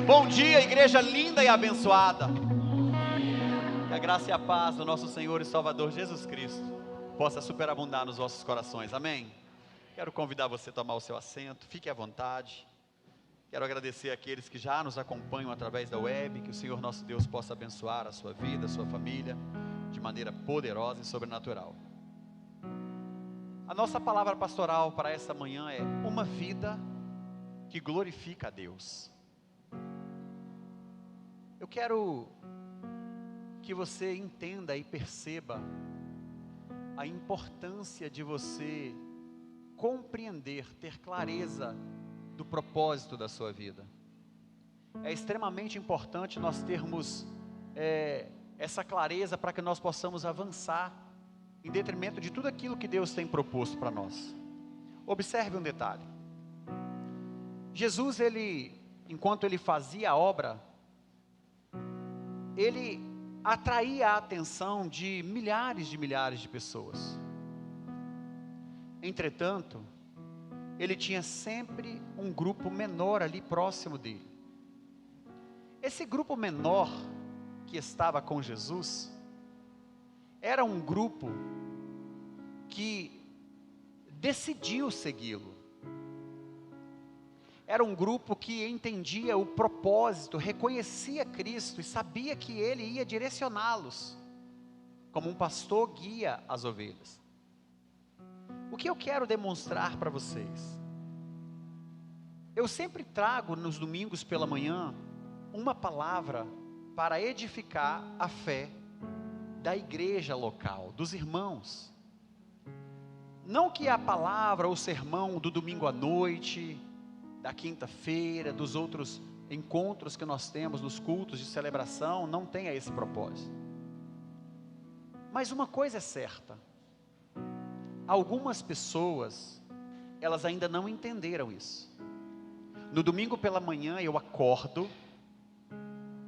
Bom dia, igreja linda e abençoada. Que a graça e a paz do nosso Senhor e Salvador Jesus Cristo possa superabundar nos vossos corações, amém? Quero convidar você a tomar o seu assento, fique à vontade. Quero agradecer àqueles que já nos acompanham através da web, que o Senhor nosso Deus possa abençoar a sua vida, a sua família, de maneira poderosa e sobrenatural. A nossa palavra pastoral para essa manhã é uma vida que glorifica a Deus. Eu quero que você entenda e perceba a importância de você compreender, ter clareza do propósito da sua vida. É extremamente importante nós termos essa clareza para que nós possamos avançar em detrimento de tudo aquilo que Deus tem proposto para nós. Observe um detalhe. Jesus, enquanto ele fazia a obra, ele atraía a atenção de milhares de pessoas. Entretanto, ele tinha sempre um grupo menor ali próximo dele. Esse grupo menor que estava com Jesus era um grupo que decidiu segui-lo. Era um grupo que entendia o propósito, reconhecia Cristo e sabia que Ele ia direcioná-los, como um pastor guia as ovelhas. O que eu quero demonstrar para vocês? Eu sempre trago nos domingos pela manhã uma palavra para edificar a fé da igreja local, dos irmãos. Não que a palavra ou o sermão do domingo à noite, da quinta-feira, dos outros encontros que nós temos nos cultos de celebração, não tenha esse propósito. Mas uma coisa é certa, algumas pessoas, elas ainda não entenderam isso. No domingo pela manhã eu acordo,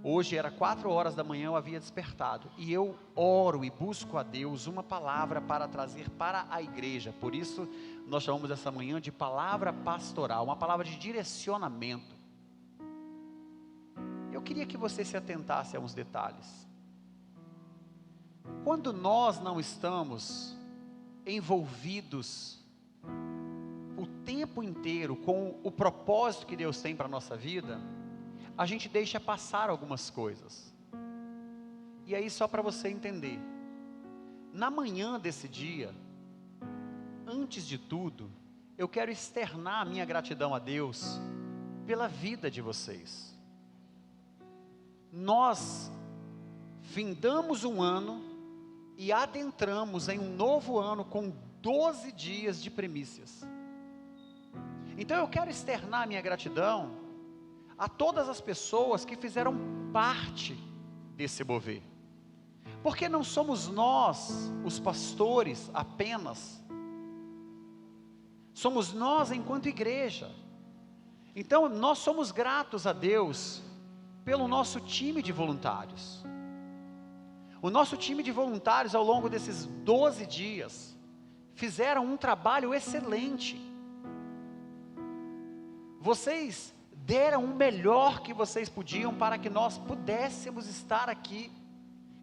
hoje era 4 horas da manhã, eu havia despertado, e eu oro e busco a Deus uma palavra para trazer para a igreja. Por isso nós chamamos essa manhã de palavra pastoral, uma palavra de direcionamento. Eu queria que você se atentasse a uns detalhes. Quando nós não estamos envolvidos o tempo inteiro com o propósito que Deus tem para a nossa vida, a gente deixa passar algumas coisas. E aí, só para você entender, na manhã desse dia, antes de tudo, eu quero externar a minha gratidão a Deus pela vida de vocês. Nós findamos um ano e adentramos em um novo ano com 12 dias de primícias. Então eu quero externar a minha gratidão a todas as pessoas que fizeram parte desse mover. Porque não somos nós, os pastores, apenas. Somos nós enquanto igreja. Então nós somos gratos a Deus pelo nosso time de voluntários. O nosso time de voluntários, ao longo desses 12 dias, fizeram um trabalho excelente. Vocês deram o melhor que vocês podiam para que nós pudéssemos estar aqui.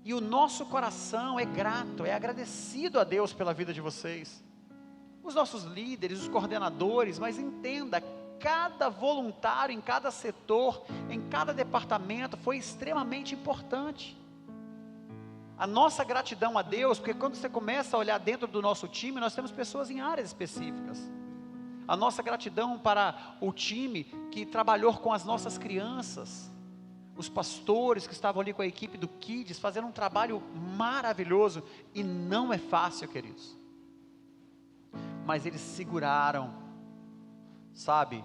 E o nosso coração é grato, é agradecido a Deus pela vida de vocês. Os nossos líderes, os coordenadores, mas entenda, cada voluntário em cada setor, em cada departamento foi extremamente importante. A nossa gratidão a Deus, porque quando você começa a olhar dentro do nosso time, nós temos pessoas em áreas específicas. A nossa gratidão para o time que trabalhou com as nossas crianças, os pastores que estavam ali com a equipe do Kids, fazendo um trabalho maravilhoso, e não é fácil, queridos, mas eles seguraram, sabe,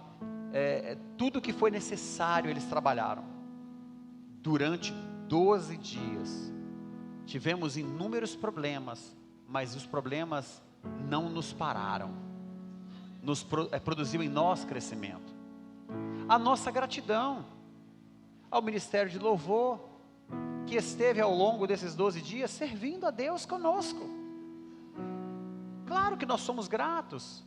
tudo que foi necessário eles trabalharam, durante 12 dias, tivemos inúmeros problemas, mas os problemas não nos pararam, produziu em nós crescimento. A nossa gratidão ao Ministério de Louvor, que esteve ao longo desses 12 dias, servindo a Deus conosco. Claro que nós somos gratos.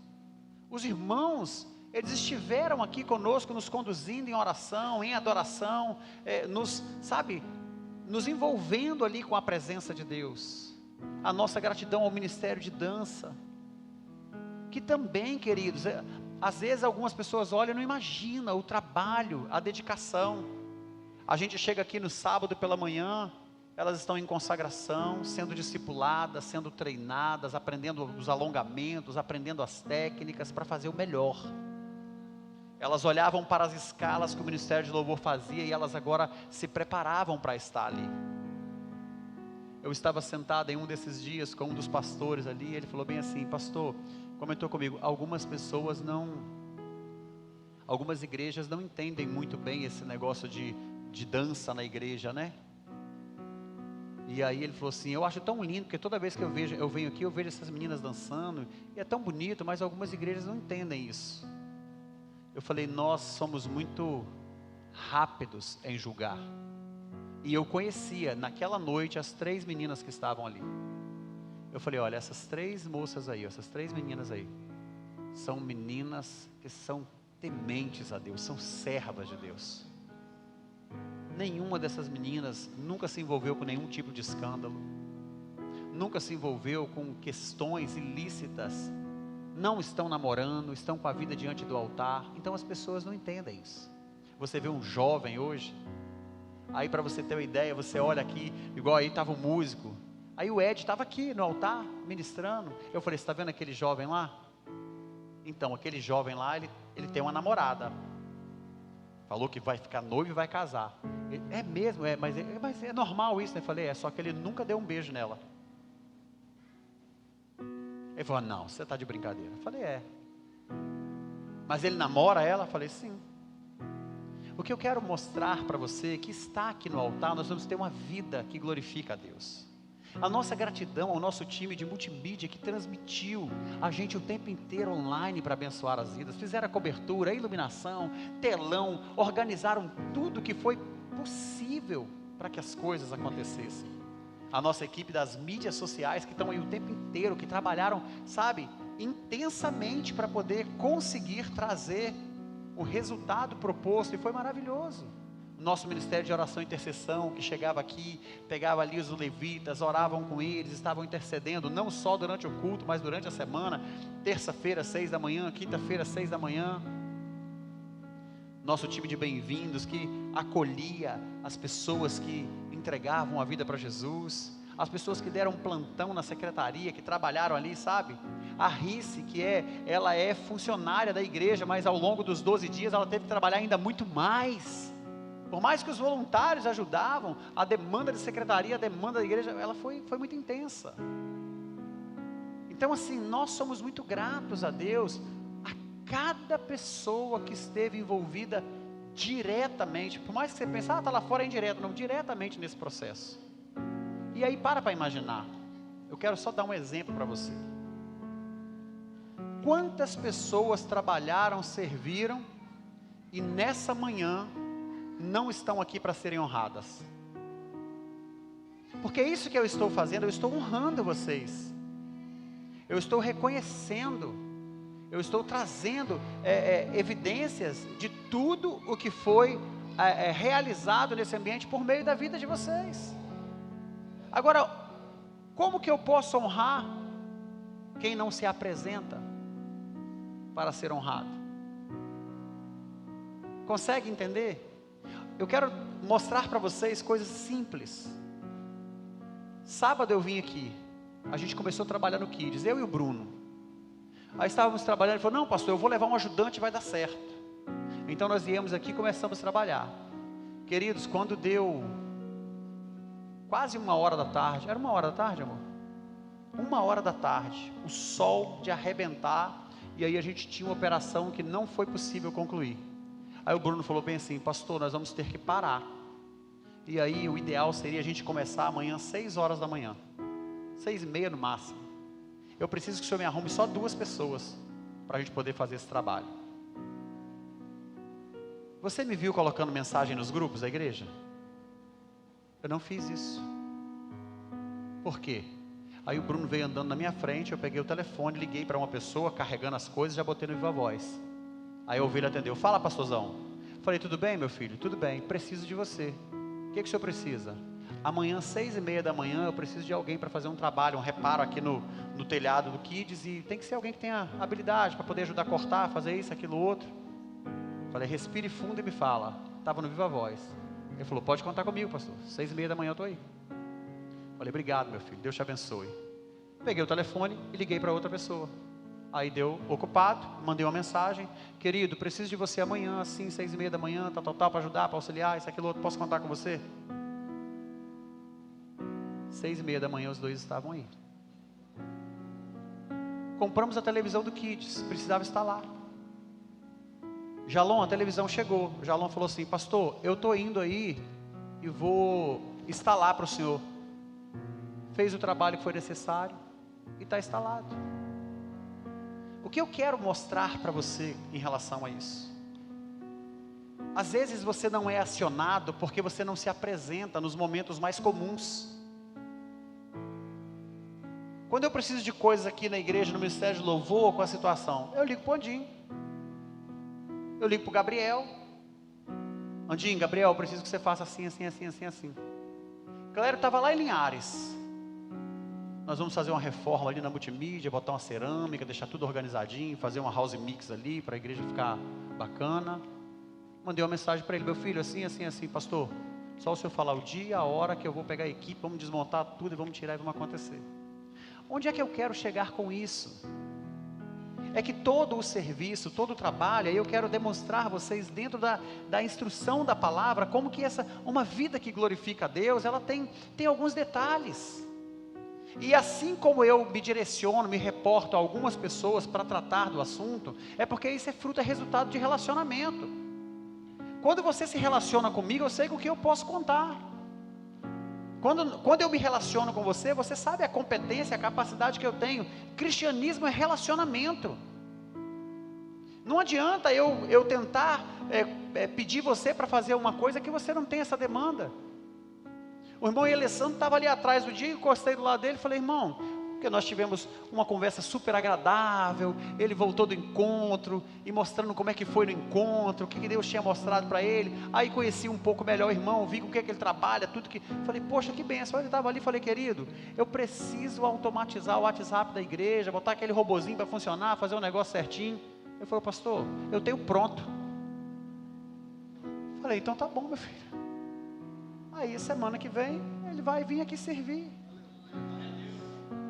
Os irmãos, eles estiveram aqui conosco, nos conduzindo em oração, em adoração, nos envolvendo ali com a presença de Deus. A nossa gratidão ao Ministério de Dança, que também, queridos, às vezes algumas pessoas olham e não imaginam o trabalho, a dedicação. A gente chega aqui no sábado pela manhã, elas estão em consagração, sendo discipuladas, sendo treinadas, aprendendo os alongamentos, aprendendo as técnicas para fazer o melhor. Elas olhavam para as escalas que o Ministério de Louvor fazia e elas agora se preparavam para estar ali. Eu estava sentado em um desses dias com um dos pastores ali, ele falou bem assim: pastor, comentou comigo, algumas igrejas não entendem muito bem esse negócio de dança na igreja, né? E aí ele falou assim: eu acho tão lindo, porque toda vez que eu venho aqui, eu vejo essas meninas dançando, e é tão bonito, mas algumas igrejas não entendem isso. Eu falei: nós somos muito rápidos em julgar. E eu conhecia, naquela noite, as 3 meninas que estavam ali. Eu falei: olha, essas 3 moças aí, essas 3 meninas aí, são meninas que são tementes a Deus, são servas de Deus. Nenhuma dessas meninas nunca se envolveu com nenhum tipo de escândalo, nunca se envolveu com questões ilícitas, não estão namorando, estão com a vida diante do altar. Então as pessoas não entendem isso. Você vê um jovem hoje, aí para você ter uma ideia, você olha aqui, igual aí estava o músico, aí o Ed estava aqui no altar, ministrando. Eu falei: você está vendo aquele jovem lá? Então, aquele jovem lá, ele tem uma namorada, falou que vai ficar noivo e vai casar. É mesmo, mas é normal isso, né? Eu falei: só que ele nunca deu um beijo nela. Ele falou: não, você está de brincadeira. Eu falei: mas ele namora ela? Eu falei: sim. O que eu quero mostrar para você, que está aqui no altar, nós vamos ter uma vida que glorifica a Deus. A nossa gratidão ao nosso time de multimídia que transmitiu a gente o tempo inteiro online para abençoar as vidas. Fizeram a cobertura, a iluminação, telão, organizaram tudo que foi possível para que as coisas acontecessem. A nossa equipe das mídias sociais que estão aí o tempo inteiro, que trabalharam, intensamente para poder conseguir trazer o resultado proposto, e foi maravilhoso. Nosso ministério de oração e intercessão, que chegava aqui, pegava ali os levitas, oravam com eles, estavam intercedendo, não só durante o culto, mas durante a semana, terça-feira, 6 da manhã, quinta-feira, 6 da manhã. Nosso time de bem-vindos, que acolhia as pessoas que entregavam a vida para Jesus, as pessoas que deram plantão na secretaria, que trabalharam ali, a Rice, ela é funcionária da igreja, mas ao longo dos 12 dias, ela teve que trabalhar ainda muito mais. Por mais que os voluntários ajudavam, a demanda de secretaria, a demanda da igreja, ela foi muito intensa. Então assim, nós somos muito gratos a Deus, a cada pessoa que esteve envolvida diretamente, por mais que você pense: está lá fora é indireto, não, diretamente nesse processo. E aí para imaginar, eu quero só dar um exemplo para você. Quantas pessoas trabalharam, serviram, e nessa manhã, não estão aqui para serem honradas? Porque é isso que eu estou fazendo, eu estou honrando vocês, eu estou reconhecendo, eu estou trazendo evidências de tudo o que foi realizado nesse ambiente por meio da vida de vocês. Agora, como que eu posso honrar quem não se apresenta para ser honrado? Consegue entender? Eu quero mostrar para vocês coisas simples. Sábado eu vim aqui, a gente começou a trabalhar no Kids, eu e o Bruno. Aí estávamos trabalhando, ele falou: não, pastor, eu vou levar um ajudante, vai dar certo. Então nós viemos aqui e começamos a trabalhar. Queridos, quando deu quase 1h da tarde, era 1h da tarde, amor? 1h da tarde, o sol de arrebentar, e aí a gente tinha uma operação que não foi possível concluir. Aí o Bruno falou bem assim: pastor, nós vamos ter que parar. E aí o ideal seria a gente começar amanhã 6h da manhã, 6h30 no máximo. Eu preciso que o senhor me arrume só 2 pessoas para a gente poder fazer esse trabalho. Você me viu colocando mensagem nos grupos da igreja? Eu não fiz isso. Por quê? Aí o Bruno veio andando na minha frente, eu peguei o telefone, liguei para uma pessoa, carregando as coisas, já botei no Viva Voz. Aí a ovelha atendeu, fala pastorzão. Falei, tudo bem meu filho? Tudo bem, preciso de você. O que o senhor precisa? Amanhã, 6h30 da manhã, eu preciso de alguém para fazer um trabalho, um reparo aqui no telhado do Kids, e tem que ser alguém que tenha habilidade para poder ajudar a cortar, fazer isso, aquilo, outro. Falei, respire fundo e me fala. Estava no Viva Voz. Ele falou, pode contar comigo, pastor, 6h30 da manhã eu estou aí. Falei, obrigado meu filho, Deus te abençoe. Peguei o telefone e liguei para outra pessoa. Aí deu ocupado, mandei uma mensagem, querido, preciso de você amanhã, assim, 6h30 da manhã, tal, para ajudar, para auxiliar, isso, aquilo, outro, posso contar com você? 6h30 da manhã os dois estavam aí. Compramos a televisão do Kids, precisava estar lá. Jalom, a televisão chegou. Jalom falou assim, pastor, eu estou indo aí e vou instalar para o senhor. Fez o trabalho que foi necessário e está instalado. O que eu quero mostrar para você em relação a isso? Às vezes você não é acionado porque você não se apresenta nos momentos mais comuns. Quando eu preciso de coisas aqui na igreja, no ministério de louvor, com a situação, eu ligo para o Andinho. Eu ligo para o Gabriel. Andinho, Gabriel, eu preciso que você faça assim, assim, assim, assim, assim. A galera estava lá em Linhares. Nós vamos fazer uma reforma ali na multimídia, botar uma cerâmica, deixar tudo organizadinho, fazer uma house mix ali, para a igreja ficar bacana. Mandei uma mensagem para ele, meu filho, assim, assim, assim, pastor, só o senhor falar o dia, a hora que eu vou pegar a equipe, vamos desmontar tudo e vamos tirar e vamos acontecer. Onde é que eu quero chegar com isso? É que todo o serviço, todo o trabalho, aí eu quero demonstrar a vocês dentro da instrução da palavra, como que uma vida que glorifica a Deus, ela tem alguns detalhes. E assim como eu me direciono, me reporto a algumas pessoas para tratar do assunto, é porque isso é fruto, é resultado de relacionamento. Quando você se relaciona comigo, eu sei com o que eu posso contar. Quando eu me relaciono com você, você sabe a competência, a capacidade que eu tenho. Cristianismo é relacionamento. Não adianta eu tentar pedir você para fazer uma coisa que você não tem essa demanda. O irmão Alessandro estava ali atrás do dia, encostei do lado dele e falei, irmão, porque nós tivemos uma conversa super agradável, ele voltou do encontro, e mostrando como é que foi no encontro, o que Deus tinha mostrado para ele, aí conheci um pouco melhor o irmão, vi com o que ele trabalha, tudo que, falei, poxa, que benção, ele estava ali, falei, querido, eu preciso automatizar o WhatsApp da igreja, botar aquele robozinho para funcionar, fazer um negócio certinho. Ele falou, pastor, eu tenho pronto. Falei, então tá bom meu filho. Aí semana que vem, ele vai vir aqui servir.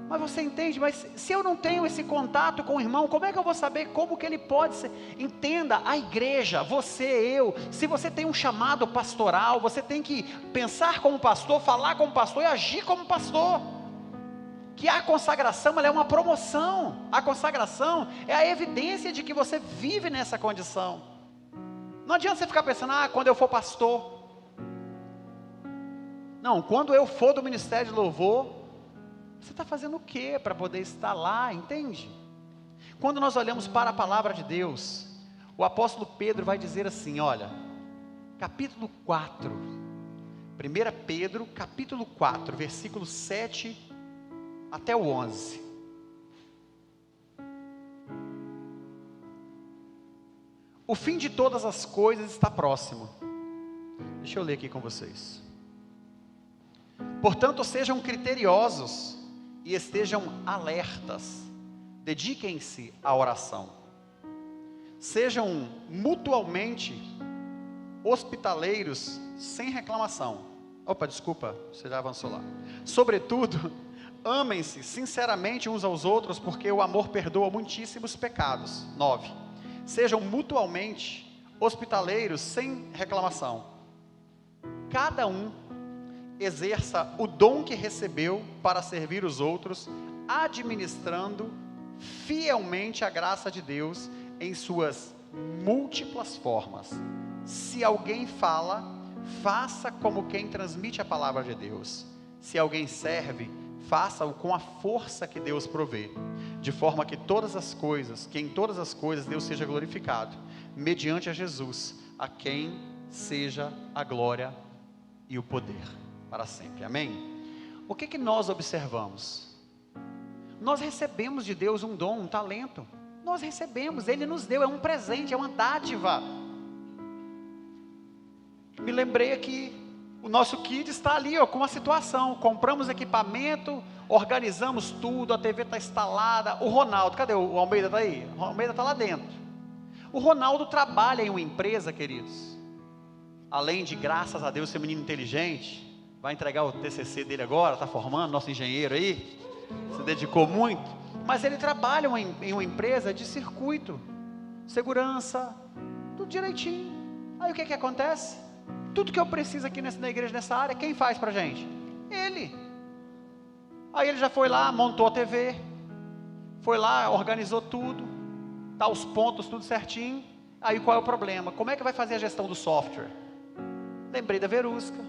Mas você entende, mas se eu não tenho esse contato com o irmão, como é que eu vou saber como que ele pode ser? Entenda, a igreja, você, eu, se você tem um chamado pastoral, você tem que pensar como pastor, falar como pastor e agir como pastor. Que a consagração, ela é uma promoção. A consagração é a evidência de que você vive nessa condição. Não adianta você ficar pensando, quando eu for pastor. Não, quando eu for do ministério de louvor, você está fazendo o que para poder estar lá, entende? Quando nós olhamos para a palavra de Deus, o apóstolo Pedro vai dizer assim, olha, capítulo 4, 1 Pedro, capítulo 4, versículo 7 até o 11. O fim de todas as coisas está próximo. Deixa eu ler aqui com vocês. Portanto, sejam criteriosos e estejam alertas, dediquem-se à oração, sejam mutualmente hospitaleiros sem reclamação. Desculpa, você já avançou lá. Sobretudo, amem-se sinceramente uns aos outros, porque o amor perdoa muitíssimos pecados. 9. Sejam mutualmente hospitaleiros sem reclamação. Cada um exerça o dom que recebeu para servir os outros, administrando fielmente a graça de Deus em suas múltiplas formas. Se alguém fala, faça como quem transmite a palavra de Deus. Se alguém serve, faça-o com a força que Deus provê, de forma que em todas as coisas Deus seja glorificado, mediante a Jesus, a quem seja a glória e o poder para sempre, amém? O que nós observamos? Nós recebemos de Deus um dom, um talento, Nós recebemos, Ele nos deu, é um presente, é uma dádiva. Me lembrei aqui, o nosso Kids está ali, com uma situação, compramos equipamento, organizamos tudo, a TV está instalada. O Ronaldo, cadê o Almeida? Está aí? O Almeida está lá dentro. O Ronaldo trabalha em uma empresa, queridos, além de, graças a Deus, ser menino inteligente, vai entregar o TCC dele agora, está formando, nosso engenheiro aí, se dedicou muito, mas ele trabalha em uma empresa de circuito, segurança, tudo direitinho. Aí o que acontece? Tudo que eu preciso aqui na igreja, nessa área, quem faz pra gente? Ele. Aí ele já foi lá, montou a TV, foi lá, organizou tudo, tá os pontos, tudo certinho. Aí qual é o problema? Como é que vai fazer a gestão do software? Lembrei da Verusca,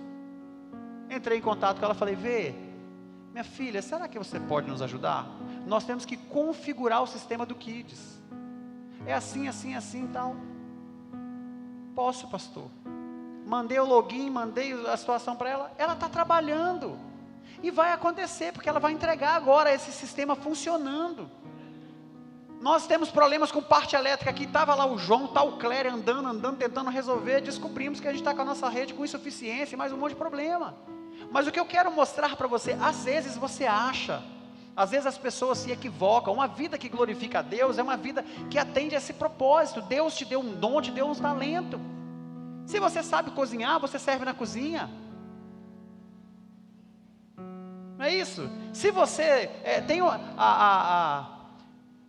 entrei em contato com ela, falei: Vê, minha filha, será que você pode nos ajudar? Nós temos que configurar o sistema do Kids, é assim, assim, assim e tal. Posso, pastor? Mandei o login, mandei a situação para ela, ela está trabalhando, e vai acontecer, porque ela vai entregar agora esse sistema funcionando. Nós temos problemas com parte elétrica aqui, estava lá o João, está o Clério andando, tentando resolver, descobrimos que a gente está com a nossa rede com insuficiência, e mais um monte de problema. Mas o que eu quero mostrar para você, às vezes você acha, às vezes as pessoas se equivocam, uma vida que glorifica a Deus, é uma vida que atende a esse propósito. Deus te deu um dom, te deu um talento. Se você sabe cozinhar, você serve na cozinha, não é isso? Se você tem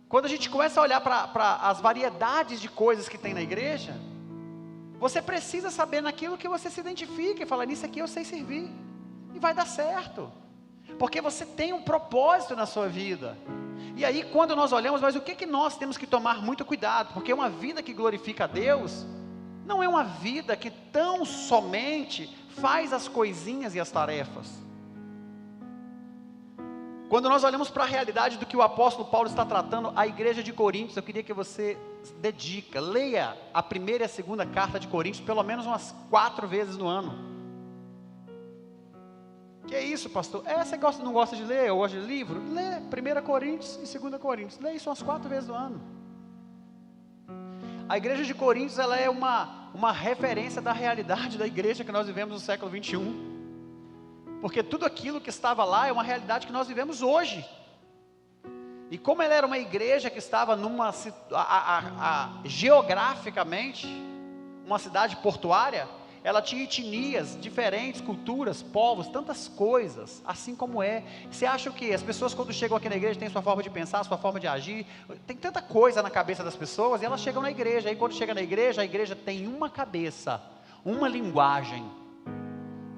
quando a gente começa a olhar para as variedades de coisas que tem na igreja, você precisa saber naquilo que você se identifica, e falar: nisso aqui eu sei servir, e vai dar certo, porque você tem um propósito na sua vida. E aí quando nós olhamos, mas o que nós temos que tomar muito cuidado, porque uma vida que glorifica a Deus, não é uma vida que tão somente faz as coisinhas e as tarefas. Quando nós olhamos para a realidade do que o apóstolo Paulo está tratando, a igreja de Coríntios, eu queria que você leia a primeira e a segunda carta de Coríntios, pelo menos umas 4 vezes no ano. Que é isso, pastor? Você não gosta de ler, ou gosta de livro? Lê 1 Coríntios e 2 Coríntios, lê isso umas 4 vezes no ano. A igreja de Coríntios, ela é uma referência da realidade da igreja que nós vivemos no século 21, porque tudo aquilo que estava lá é uma realidade que nós vivemos hoje. E como ela era uma igreja que estava geograficamente, uma cidade portuária, ela tinha etnias diferentes, culturas, povos, tantas coisas, assim como é. Você acha o quê? As pessoas quando chegam aqui na igreja têm sua forma de pensar, sua forma de agir, tem tanta coisa na cabeça das pessoas, e elas chegam na igreja, aí quando chega na igreja, a igreja tem uma cabeça, uma linguagem,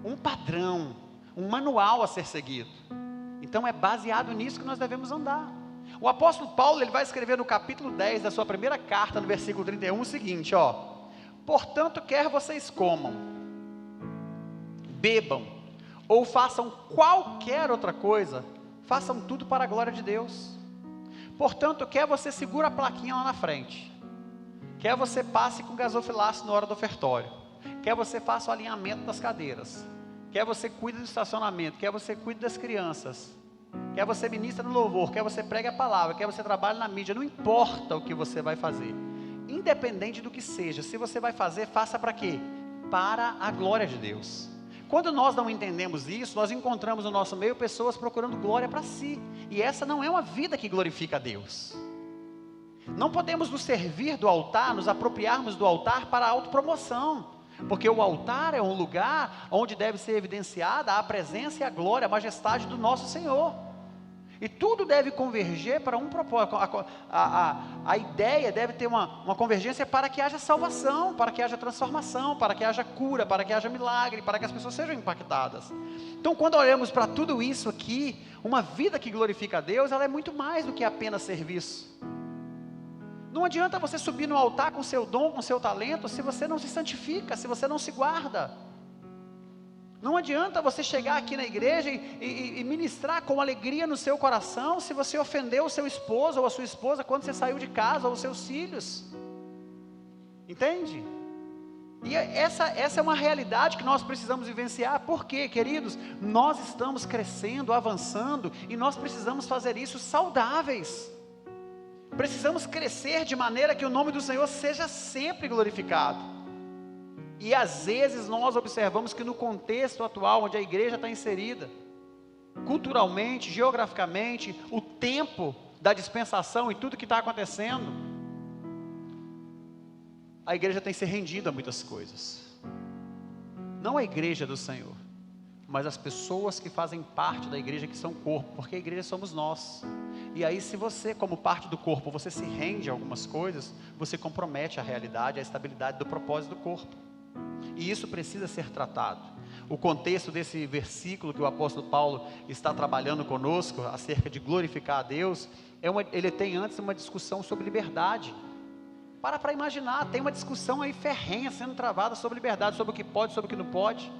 um padrão, um manual a ser seguido. Então é baseado nisso que nós devemos andar. O apóstolo Paulo, ele vai escrever no capítulo 10 da sua primeira carta, no versículo 31, o seguinte, portanto, quer vocês comam, bebam, ou façam qualquer outra coisa, façam tudo para a glória de Deus. Portanto, quer você segura a plaquinha lá na frente, quer você passe com gasofilaço na hora do ofertório, quer você faça o alinhamento das cadeiras, quer você cuide do estacionamento, quer você cuide das crianças, quer você ministre no louvor, quer você pregue a palavra, quer você trabalhe na mídia, não importa o que você vai fazer, independente do que seja, se você vai fazer, faça para quê? Para a glória de Deus. Quando nós não entendemos isso, nós encontramos no nosso meio pessoas procurando glória para si, e essa não é uma vida que glorifica a Deus. Não podemos nos servir do altar, nos apropriarmos do altar para a autopromoção, porque o altar é um lugar onde deve ser evidenciada a presença e a glória, a majestade do nosso Senhor, e tudo deve converger para um propósito. A ideia deve ter uma convergência para que haja salvação, para que haja transformação, para que haja cura, para que haja milagre, para que as pessoas sejam impactadas. Então quando olhamos para tudo isso aqui, uma vida que glorifica a Deus, ela é muito mais do que apenas serviço. Não adianta você subir no altar com seu dom, com seu talento, se você não se santifica, se você não se guarda. Não adianta você chegar aqui na igreja e ministrar com alegria no seu coração, se você ofendeu o seu esposo ou a sua esposa quando você saiu de casa, ou os seus filhos. Entende? E essa é uma realidade que nós precisamos vivenciar. Por quê, queridos? Nós estamos crescendo, avançando, e nós precisamos fazer isso saudáveis. Precisamos crescer de maneira que o nome do Senhor seja sempre glorificado. E às vezes nós observamos que no contexto atual, onde a igreja está inserida, culturalmente, geograficamente, o tempo da dispensação e tudo que está acontecendo, a igreja tem se rendido a muitas coisas. Não a igreja do Senhor, mas as pessoas que fazem parte da igreja, que são corpo, porque a igreja somos nós. E aí, se você, como parte do corpo, você se rende a algumas coisas, você compromete a realidade, a estabilidade do propósito do corpo. E isso precisa ser tratado. O contexto desse versículo que o apóstolo Paulo está trabalhando conosco, acerca de glorificar a Deus, ele tem antes uma discussão sobre liberdade. Para imaginar, tem uma discussão aí ferrenha sendo travada sobre liberdade, sobre o que pode, sobre o que não pode.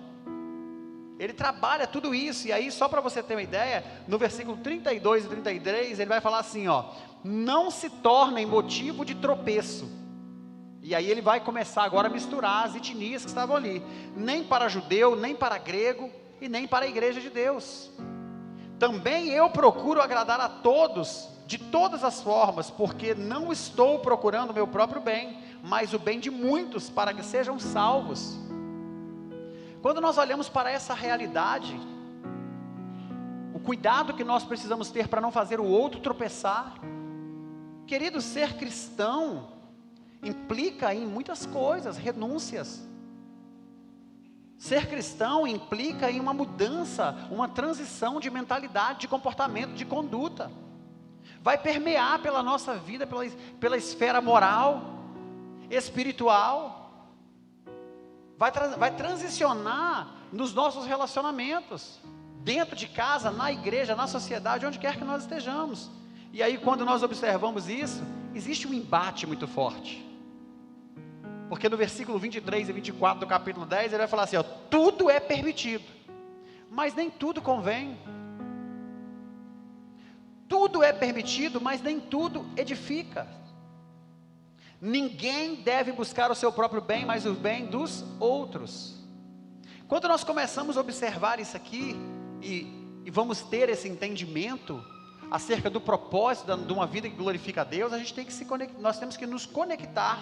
Ele trabalha tudo isso, e aí só para você ter uma ideia, no versículo 32 e 33, ele vai falar assim, ó: não se tornem motivo de tropeço. E aí ele vai começar agora a misturar as etnias que estavam ali, nem para judeu, nem para grego, e nem para a igreja de Deus. Também eu procuro agradar a todos, de todas as formas, porque não estou procurando o meu próprio bem, mas o bem de muitos, para que sejam salvos. Quando nós olhamos para essa realidade, o cuidado que nós precisamos ter para não fazer o outro tropeçar, querido, ser cristão implica em muitas coisas, renúncias. Ser cristão implica em uma mudança, uma transição de mentalidade, de comportamento, de conduta. Vai permear pela nossa vida, pela esfera moral, espiritual. Vai transicionar nos nossos relacionamentos, dentro de casa, na igreja, na sociedade, onde quer que nós estejamos. E aí, quando nós observamos isso, existe um embate muito forte. Porque no versículo 23 e 24 do capítulo 10, ele vai falar assim, ó: tudo é permitido, mas nem tudo convém. Tudo é permitido, mas nem tudo edifica. Ninguém deve buscar o seu próprio bem, mas o bem dos outros. Quando nós começamos a observar isso aqui, e vamos ter esse entendimento acerca do propósito de uma vida que glorifica a Deus, nós temos que nos conectar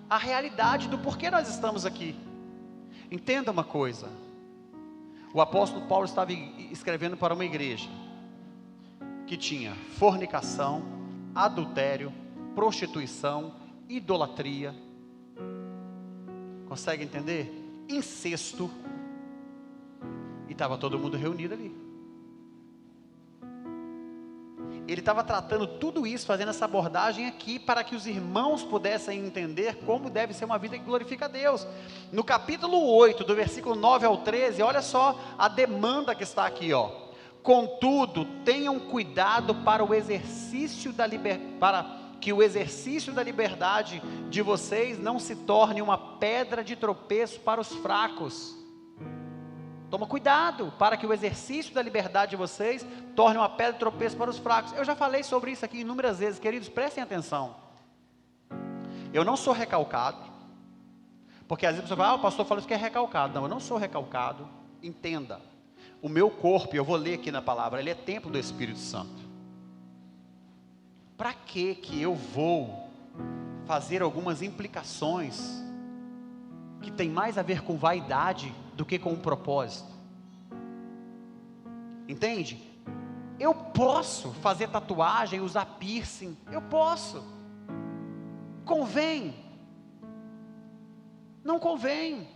à realidade do porquê nós estamos aqui. Entenda uma coisa: o apóstolo Paulo estava escrevendo para uma igreja que tinha fornicação, adultério, prostituição, idolatria, consegue entender? Incesto, e estava todo mundo reunido ali. Ele estava tratando tudo isso, fazendo essa abordagem aqui, para que os irmãos pudessem entender como deve ser uma vida que glorifica a Deus. No capítulo 8, do versículo 9 ao 13, olha só a demanda que está aqui, ó: contudo, tenham cuidado para que o exercício da liberdade de vocês não se torne uma pedra de tropeço para os fracos. Toma cuidado para que o exercício da liberdade de vocês torne uma pedra de tropeço para os fracos. Eu já falei sobre isso aqui inúmeras vezes, queridos, prestem atenção. Eu não sou recalcado, porque às vezes você fala, o pastor falou isso que é recalcado. Não, eu não sou recalcado. Entenda, o meu corpo, eu vou ler aqui na palavra, ele é templo do Espírito Santo. Para que eu vou fazer algumas implicações que tem mais a ver com vaidade do que com um propósito? Entende? Eu posso fazer tatuagem, usar piercing, eu posso. Convém? Não convém.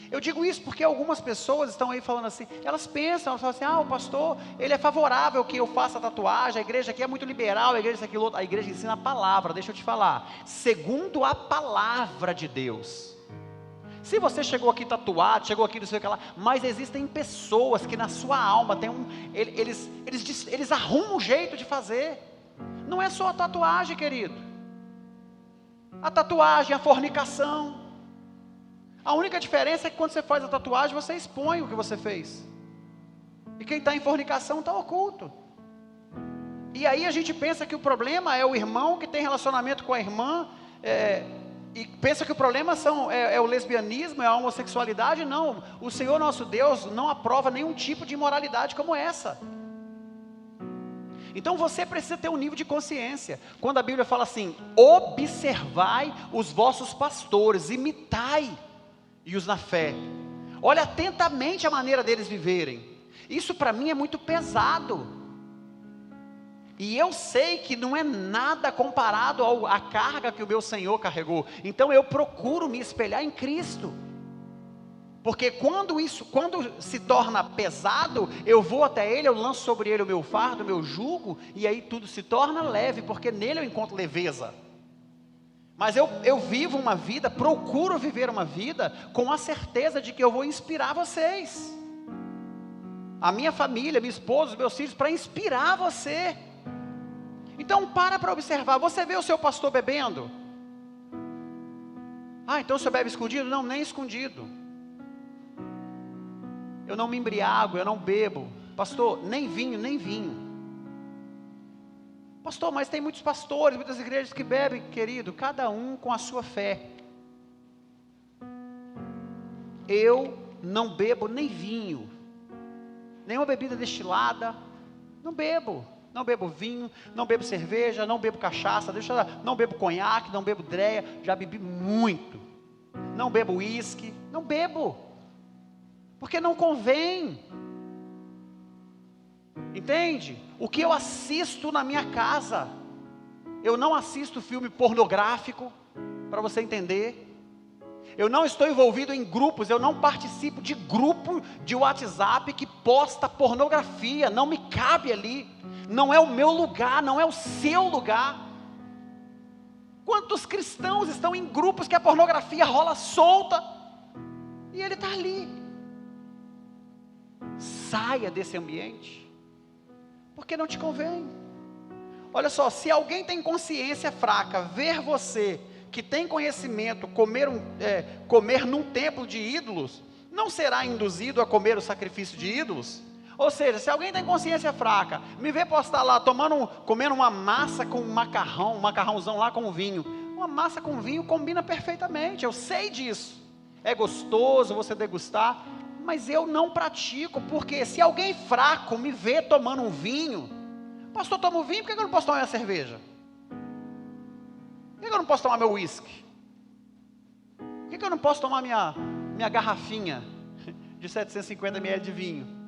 Eu digo isso porque algumas pessoas estão aí falando assim, elas falam assim, o pastor, ele é favorável que eu faça tatuagem, a igreja aqui é muito liberal, a igreja aqui, a igreja ensina a palavra. Deixa eu te falar, segundo a palavra de Deus. Se você chegou aqui tatuado, chegou aqui não sei o que lá, mas existem pessoas que na sua alma tem eles arrumam um jeito de fazer. Não é só a tatuagem, querido. A tatuagem, a fornicação. A única diferença é que quando você faz a tatuagem, você expõe o que você fez. E quem está em fornicação está oculto. E aí a gente pensa que o problema é o irmão que tem relacionamento com a irmã, e pensa que o problema é o lesbianismo, é a homossexualidade. Não, o Senhor nosso Deus não aprova nenhum tipo de imoralidade como essa. Então você precisa ter um nível de consciência. Quando a Bíblia fala assim, observai os vossos pastores, imitai-os na fé. Olha atentamente a maneira deles viverem. Isso para mim é muito pesado. E eu sei que não é nada comparado à carga que o meu Senhor carregou. Então eu procuro me espelhar em Cristo. Porque quando se torna pesado, eu vou até Ele, eu lanço sobre Ele o meu fardo, o meu jugo, e aí tudo se torna leve, porque nele eu encontro leveza. Mas eu vivo uma vida, procuro viver uma vida, com a certeza de que eu vou inspirar vocês. A minha família, minha esposa, os meus filhos, para inspirar você. Então para observar, você vê o seu pastor bebendo? Ah, então o senhor bebe escondido? Não, nem escondido. Eu não me embriago, eu não bebo. Pastor, nem vinho. Pastor, mas tem muitos pastores, muitas igrejas que bebem. Querido, cada um com a sua fé. Eu não bebo nem vinho, nenhuma bebida destilada. Não bebo vinho, não bebo cerveja, não bebo cachaça, não bebo conhaque, não bebo dreia. Já bebi muito. Não bebo uísque, não bebo. Porque não convém. Entende? O que eu assisto na minha casa, eu não assisto filme pornográfico, para você entender. Eu não estou envolvido em grupos, eu não participo de grupo de WhatsApp que posta pornografia, não me cabe ali. Não é o meu lugar, não é o seu lugar. Quantos cristãos estão em grupos que a pornografia rola solta, e ele está ali? Saia desse ambiente, porque não te convém. Olha só, se alguém tem consciência fraca, ver você que tem conhecimento, comer num templo de ídolos, não será induzido a comer o sacrifício de ídolos? Ou seja, se alguém tem consciência fraca, me vê postar lá, comendo uma massa com um macarrãozão lá com vinho. Uma massa com vinho combina perfeitamente, eu sei disso. É gostoso você degustar, mas eu não pratico, porque se alguém fraco me vê tomando um vinho, pastor, toma um vinho, por que eu não posso tomar minha cerveja? Por que eu não posso tomar meu uísque? Por que eu não posso tomar minha garrafinha de 750 ml de vinho?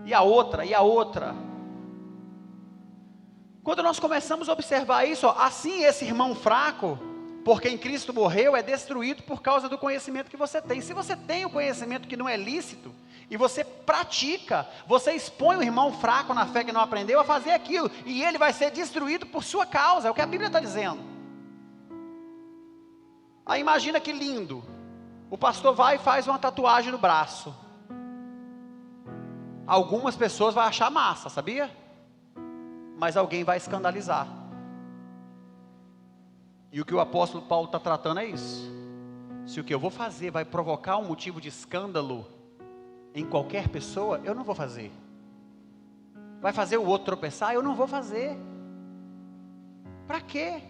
E a outra? Quando nós começamos a observar isso, assim esse irmão fraco, porque em Cristo morreu, é destruído por causa do conhecimento que você tem. Se você tem o conhecimento que não é lícito, e você pratica, você expõe o irmão fraco na fé que não aprendeu a fazer aquilo, e ele vai ser destruído por sua causa, é o que a Bíblia está dizendo. Aí imagina que lindo, o pastor vai e faz uma tatuagem no braço. Algumas pessoas vão achar massa, sabia? Mas alguém vai escandalizar. E o que o apóstolo Paulo está tratando é isso. Se o que eu vou fazer vai provocar um motivo de escândalo em qualquer pessoa, eu não vou fazer. Vai fazer o outro tropeçar, eu não vou fazer. Para quê?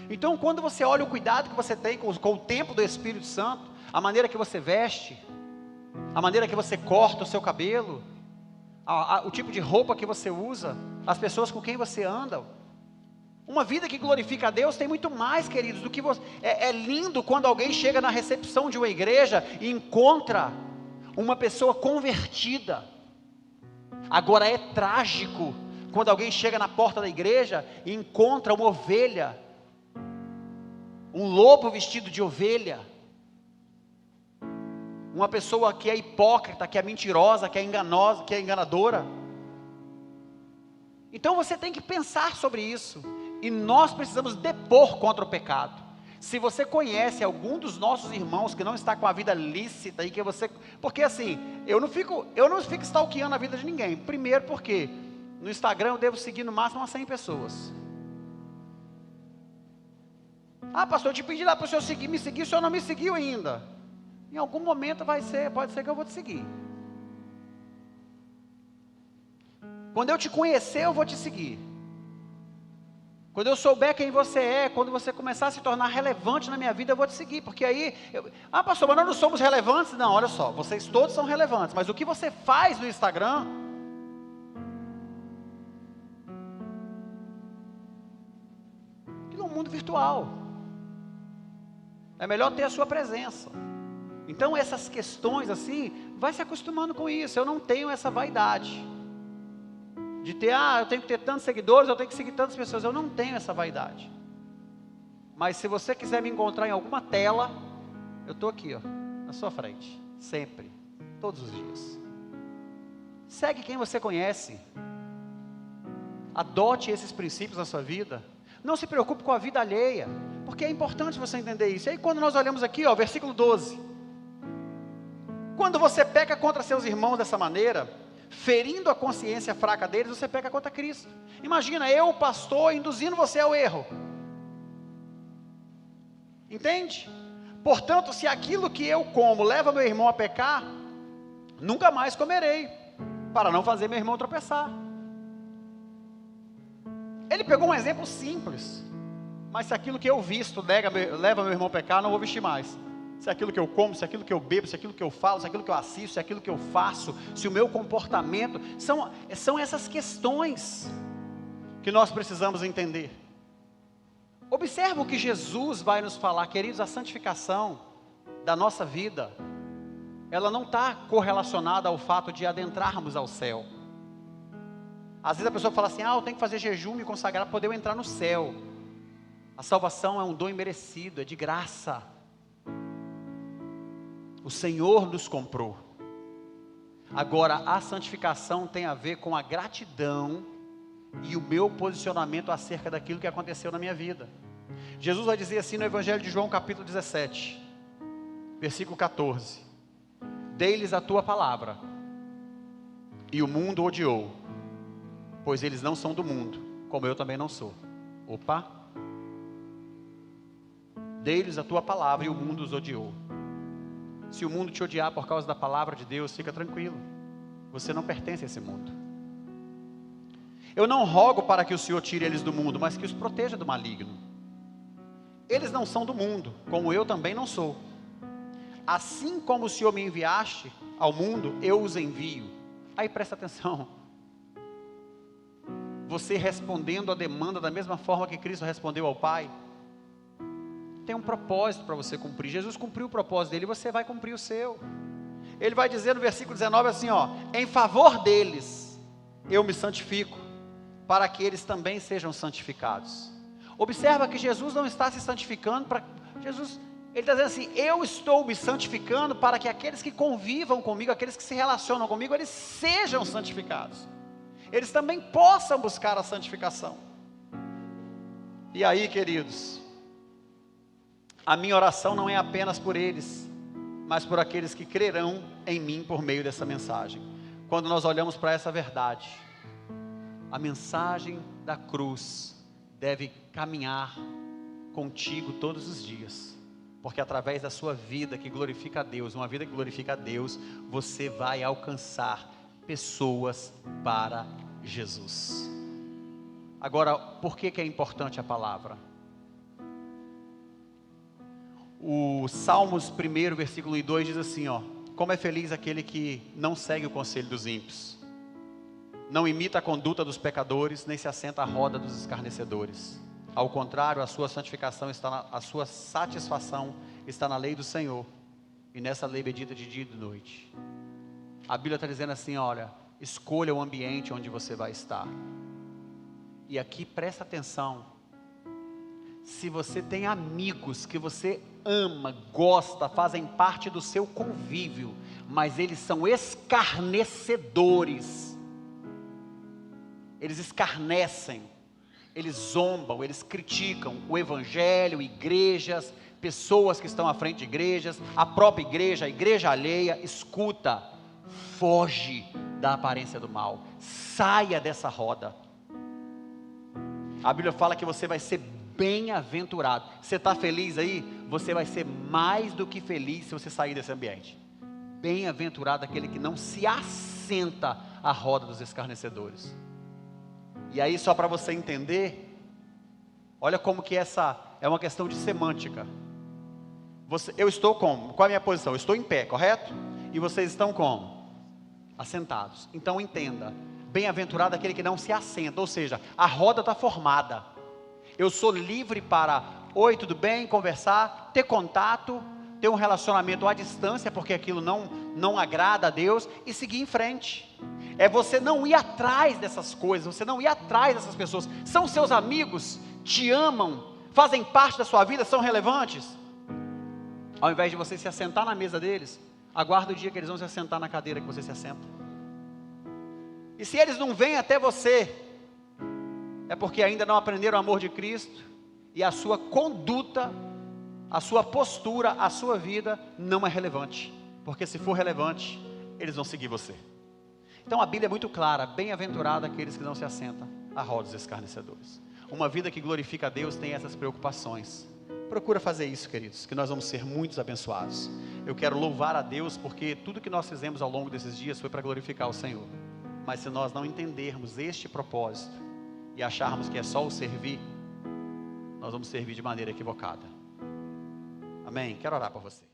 Então quando você olha o cuidado que você tem com o templo do Espírito Santo, a maneira que você veste, a maneira que você corta o seu cabelo, o tipo de roupa que você usa, as pessoas com quem você anda, uma vida que glorifica a Deus tem muito mais, queridos, do que você. É lindo quando alguém chega na recepção de uma igreja e encontra uma pessoa convertida. Agora é trágico quando alguém chega na porta da igreja e encontra uma ovelha, um lobo vestido de ovelha, uma pessoa que é hipócrita, que é mentirosa, que é enganosa, que é enganadora. Então você tem que pensar sobre isso. E nós precisamos depor contra o pecado. Se você conhece algum dos nossos irmãos que não está com a vida lícita e que você, porque assim, eu não fico stalkeando a vida de ninguém. Primeiro porque no Instagram eu devo seguir no máximo umas 100 pessoas. Ah, pastor, eu te pedi lá para o senhor me seguir, o senhor não me seguiu ainda. Em algum momento pode ser que eu vou te seguir. Quando eu te conhecer, eu vou te seguir. Quando eu souber quem você é, quando você começar a se tornar relevante na minha vida, eu vou te seguir, porque aí, pastor, mas nós não somos relevantes? Não, olha só, vocês todos são relevantes, mas o que você faz no Instagram, virtual. É melhor ter a sua presença. Então essas questões assim, vai se acostumando com isso. Eu não tenho essa vaidade de ter, eu tenho que ter tantos seguidores, eu tenho que seguir tantas pessoas. Eu não tenho essa vaidade. Mas se você quiser me encontrar em alguma tela, eu estou aqui, na sua frente, sempre, todos os dias. Segue quem você conhece. Adote esses princípios na sua vida. Não se preocupe com a vida alheia, porque é importante você entender isso. E aí quando nós olhamos aqui, versículo 12. Quando você peca contra seus irmãos dessa maneira, ferindo a consciência fraca deles, você peca contra Cristo. Imagina, eu, pastor, induzindo você ao erro. Entende? Portanto, se aquilo que eu como leva meu irmão a pecar, nunca mais comerei, para não fazer meu irmão tropeçar. Ele pegou um exemplo simples, mas se aquilo que eu visto leva meu irmão a pecar, não vou vestir mais. Se aquilo que eu como, se aquilo que eu bebo, se aquilo que eu falo, se aquilo que eu assisto, se aquilo que eu faço, se o meu comportamento, são essas questões que nós precisamos entender. Observa o que Jesus vai nos falar, queridos. A santificação da nossa vida, ela não está correlacionada ao fato de adentrarmos ao céu. Às vezes a pessoa fala assim, eu tenho que fazer jejum, me consagrar para poder eu entrar no céu. A salvação é um dom imerecido, é de graça. O Senhor nos comprou. Agora, a santificação tem a ver com a gratidão e o meu posicionamento acerca daquilo que aconteceu na minha vida. Jesus vai dizer assim no Evangelho de João, capítulo 17, versículo 14: dei-lhes a tua palavra, e o mundo odiou, pois eles não são do mundo, como eu também não sou. Opa! Dei-lhes a tua palavra, e o mundo os odiou. Se o mundo te odiar por causa da palavra de Deus, fica tranquilo, você não pertence a esse mundo. Eu não rogo para que o Senhor tire eles do mundo, mas que os proteja do maligno. Eles não são do mundo, como eu também não sou. Assim como o Senhor me enviaste ao mundo, eu os envio. Aí presta atenção. Você respondendo a demanda da mesma forma que Cristo respondeu ao Pai. Tem um propósito para você cumprir. Jesus cumpriu o propósito dele, e você vai cumprir o seu. Ele vai dizer no versículo 19 assim, em favor deles, eu me santifico, para que eles também sejam santificados. Observa que Jesus não está se santificando ele está dizendo assim, eu estou me santificando para que aqueles que convivam comigo, aqueles que se relacionam comigo, eles sejam santificados. Eles também possam buscar a santificação. E aí, queridos, a minha oração não é apenas por eles, mas por aqueles que crerão em mim por meio dessa mensagem. Quando nós olhamos para essa verdade, a mensagem da cruz deve caminhar contigo todos os dias, porque através da sua vida que glorifica a Deus, uma vida que glorifica a Deus, você vai alcançar pessoas para Jesus. Agora, por que é importante a palavra? O Salmos 1, versículo 2 diz assim, como é feliz aquele que não segue o conselho dos ímpios, não imita a conduta dos pecadores, nem se assenta à roda dos escarnecedores. Ao contrário, a sua santificação a sua satisfação está na lei do Senhor, e nessa lei medita de dia e de noite. A Bíblia está dizendo assim, olha, escolha o ambiente onde você vai estar. E aqui presta atenção, se você tem amigos que você ama, gosta, fazem parte do seu convívio, mas eles são escarnecedores, eles escarnecem, eles zombam, eles criticam o evangelho, igrejas, pessoas que estão à frente de igrejas, a própria igreja, a igreja alheia, escuta, foge da aparência do mal, saia dessa roda. A Bíblia fala que você vai ser bem-aventurado. Você está feliz aí? Você vai ser mais do que feliz se você sair desse ambiente. Bem-aventurado aquele que não se assenta à roda dos escarnecedores. E aí, só para você entender, olha como que essa é uma questão de semântica. Eu estou como? Qual é a minha posição? Eu estou em pé, correto? E vocês estão como? Assentados. Então entenda, bem-aventurado aquele que não se assenta, ou seja, a roda está formada. Eu sou livre para, oi, tudo bem, conversar, ter contato, ter um relacionamento à distância, porque aquilo não agrada a Deus, e seguir em frente. É você não ir atrás dessas coisas, você não ir atrás dessas pessoas. São seus amigos, te amam, fazem parte da sua vida, são relevantes. Ao invés de você se assentar na mesa deles, aguarda o dia que eles vão se assentar na cadeira que você se assenta. E se eles não vêm até você, é porque ainda não aprenderam o amor de Cristo, e a sua conduta, a sua postura, a sua vida não é relevante. Porque se for relevante, eles vão seguir você. Então a Bíblia é muito clara: bem-aventurado aqueles que não se assentam à roda dos escarnecedores. Uma vida que glorifica a Deus tem essas preocupações. Procura fazer isso, queridos, que nós vamos ser muitos abençoados. Eu quero louvar a Deus, porque tudo que nós fizemos ao longo desses dias foi para glorificar o Senhor. Mas se nós não entendermos este propósito, e acharmos que é só o servir, nós vamos servir de maneira equivocada. Amém? Quero orar por você.